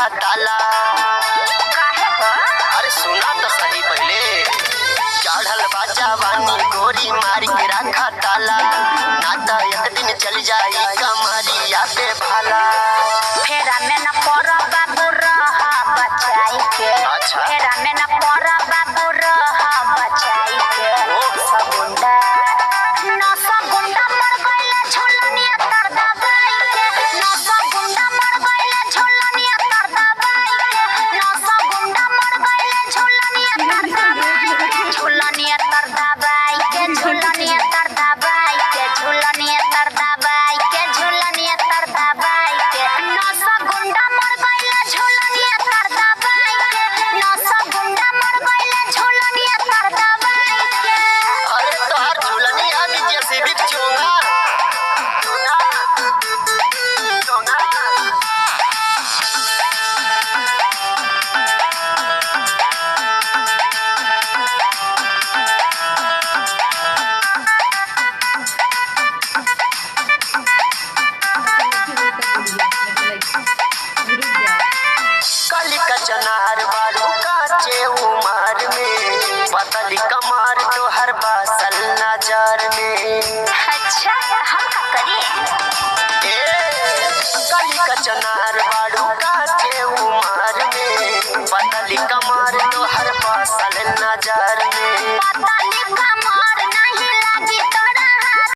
रखा ताला। काहे हो? अरे सुना तो सही पहले, चढ़ल बा जवानी गोरी मार के रखा ताला, ना तो एक दिन चल जाई कमरिया पे भाला। फेरा में न पड़ बाबू रहा बचाई के। अच्छा। फेरा में न पड़ बाबू रहा बचाई के। सगुंडा न सगुंडा मर गइले झोलनिया तर दबाई के। न सगुंडा मर गइले झोलनिया तर दबाई के। न सगुंडा मर गइले झोलनिया तर दबाई के। झोलनिया तर दबाई के। झोलनिया तर दबाई के। झोलनिया तर दबाई के। झोलनिया तर दबाई के। न सगुंडा मर गइले झोलनिया तर दबाई के। न सगुंडा मर गइले झोलनिया तर दबाई के। अरे तोहर झूलनिया भी जैसे भी चोंगा चोंगा। काली का चनार बारू काचे उमर में, पतली कमर तो हर बासल नजर में। अच्छा हम का करिए? काली का चनार बारू